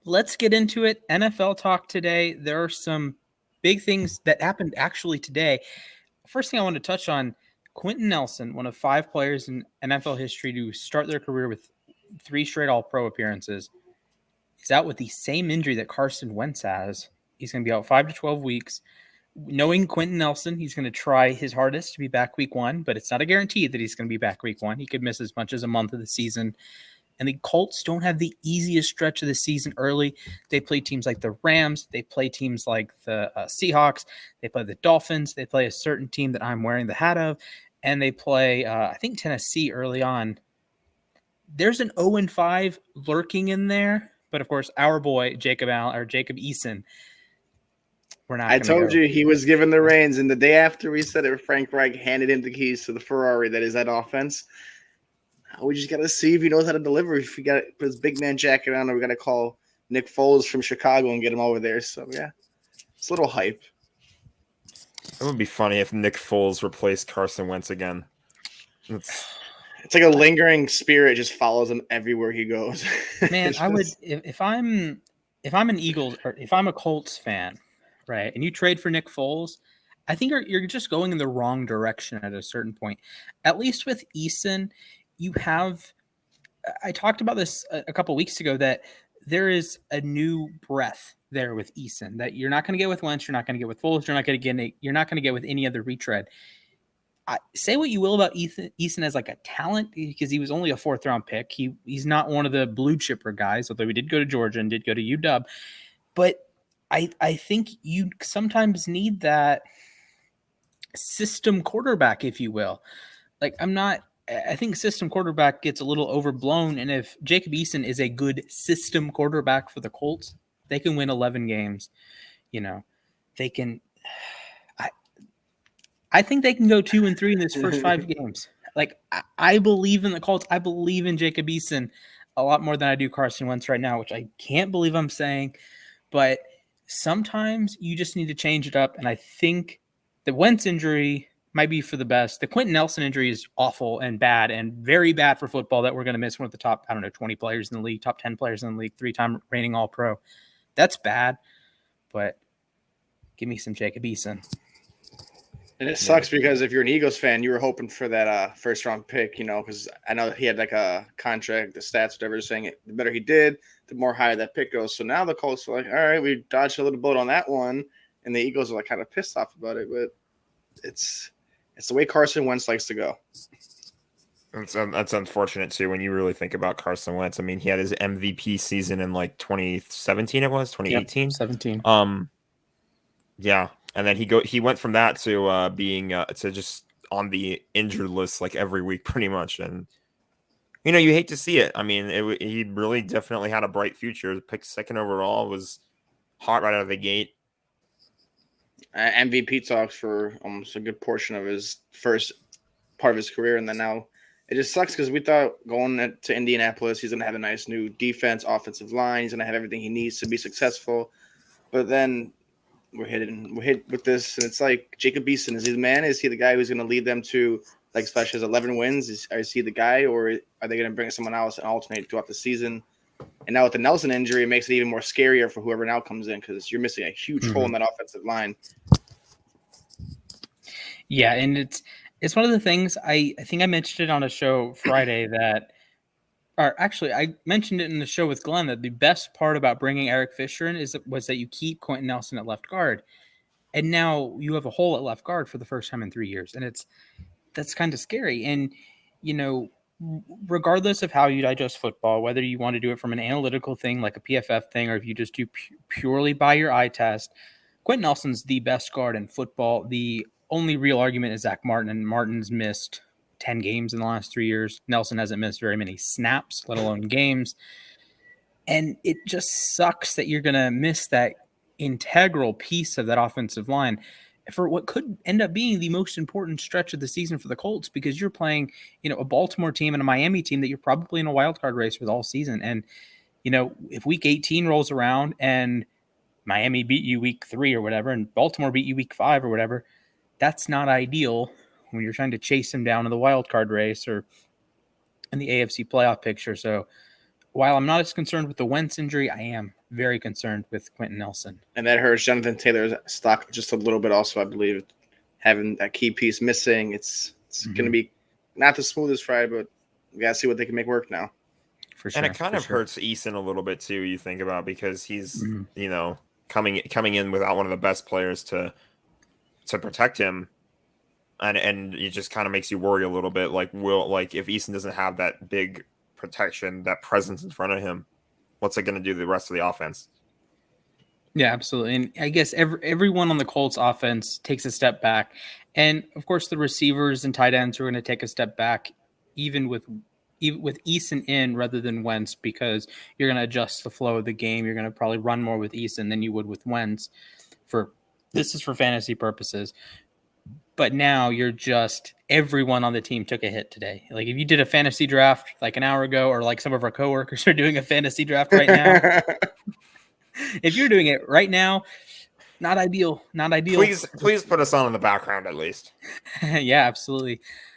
Let's get into it. NFL talk today. There are some big things that happened actually today. First thing I want to touch on, Quenton Nelson, one of 5 players in NFL history to start their career with 3 straight All-Pro appearances, is out with the same injury that Carson Wentz has. He's going to be out 5 to 12 weeks. Knowing Quenton Nelson, he's going to try his hardest to be back week 1, but it's not a guarantee that he's going to be back week 1. He could miss as much as a month of the season. And the Colts don't have the easiest stretch of the season early. They play teams like the Rams. They play teams like the Seahawks. They play the Dolphins. They play a certain team that I'm wearing the hat of. And they play, I think, Tennessee early on. There's an 0-5 lurking in there. But, of course, our boy, Jacob Eason, we're not I going to told you he was given the reins. And the day after we said it, Frank Reich handed him the keys to the Ferrari that is that offense. We just got to see if he knows how to deliver. If we got to put his big man jacket on, or we got to call Nick Foles from Chicago and get him over there. So, yeah, it's a little hype. It would be funny if Nick Foles replaced Carson Wentz again. It's like a lingering spirit just follows him everywhere he goes. Man, I would if I'm an Eagles or if I'm a Colts fan, right, and you trade for Nick Foles, I think you're just going in the wrong direction at a certain point. At least with Eason, you have. I talked about this a couple weeks ago that there is a new breath there with Eason that you're not going to get with Wentz, you're not going to get with Foles, you're not going to get with any other retread. Say what you will about Eason as like a talent, because he was only a 4th round pick. He's not one of the blue chipper guys, although he did go to Georgia and did go to UW. But I think you sometimes need that system quarterback, if you will. I think system quarterback gets a little overblown. And if Jacob Eason is a good system quarterback for the Colts, they can win 11 games. They can. I think they can go 2-3 in this first 5 games. I believe in the Colts. I believe in Jacob Eason a lot more than I do Carson Wentz right now, which I can't believe I'm saying. But sometimes you just need to change it up. And I think the Wentz injury might be for the best. The Quenton Nelson injury is awful and bad and very bad for football that we're going to miss one of the top, 20 players in the league, top 10 players in the league, 3-time reigning All-Pro. That's bad. But give me some Jacob Eason. And it sucks because if you're an Eagles fan, you were hoping for that first round pick, because I know he had like a contract, the stats, whatever, saying it, the better he did, the more higher that pick goes. So now the Colts are like, all right, we dodged a little boat on that one. And the Eagles are like kind of pissed off about it. But it's the way Carson Wentz likes to go. That's unfortunate, too, when you really think about Carson Wentz. I mean, he had his MVP season in like 2017, it was 2018. Yep, 17. Yeah. And then he went from that to being to just on the injured list like every week pretty much. And, you hate to see it. I mean, he really definitely had a bright future. Picked 2nd overall, was hot right out of the gate. MVP talks for almost a good portion of his first part of his career. And then now it just sucks because we thought going to Indianapolis, he's going to have a nice new defense, offensive line. He's going to have everything he needs to be successful. But then we're hit with this, and it's like Jacob Eason. Is he the man? Is he the guy who's going to lead them to like especially as 11 wins? Is he the guy, or are they going to bring someone else and alternate throughout the season? And now with the Nelson injury, it makes it even more scarier for whoever now comes in because you're missing a huge hole in that offensive line. Yeah, and it's one of the things I think I mentioned it on a show Friday or actually, I mentioned it in the show with Glenn that the best part about bringing Eric Fisher in was that you keep Quenton Nelson at left guard, and now you have a hole at left guard for the first time in 3 years, and that's kind of scary. And regardless of how you digest football, whether you want to do it from an analytical thing like a PFF thing, or if you just do purely by your eye test, Quenton Nelson's the best guard in football. The only real argument is Zach Martin, and Martin's missed 10 games in the last 3 years. Nelson hasn't missed very many snaps, let alone games. And it just sucks that you're going to miss that integral piece of that offensive line for what could end up being the most important stretch of the season for the Colts, because you're playing, a Baltimore team and a Miami team that you're probably in a wild card race with all season. And, if week 18 rolls around and Miami beat you week 3 or whatever, and Baltimore beat you week 5 or whatever, that's not ideal when you're trying to chase him down in the wild card race or in the AFC playoff picture. So while I'm not as concerned with the Wentz injury, I am very concerned with Quenton Nelson. And that hurts Jonathan Taylor's stock just a little bit also, I believe. Having that key piece missing, it's going to be not the smoothest ride, but we got to see what they can make work now. For sure. And it kind of hurts Eason a little bit too, you think about, because he's, you know, coming in without one of the best players to protect him. And it just kind of makes you worry a little bit. Like, if Eason doesn't have that big protection, that presence in front of him, what's it going to do to the rest of the offense? Yeah, absolutely. And I guess everyone on the Colts offense takes a step back. And of course, the receivers and tight ends are going to take a step back, even with Eason in rather than Wentz, because you're going to adjust the flow of the game. You're going to probably run more with Eason than you would with Wentz. This is for fantasy purposes. But now everyone on the team took a hit today. Like if you did a fantasy draft like an hour ago, or like some of our coworkers are doing a fantasy draft right now. If you're doing it right now, not ideal. Please put us on in the background at least. Yeah, absolutely.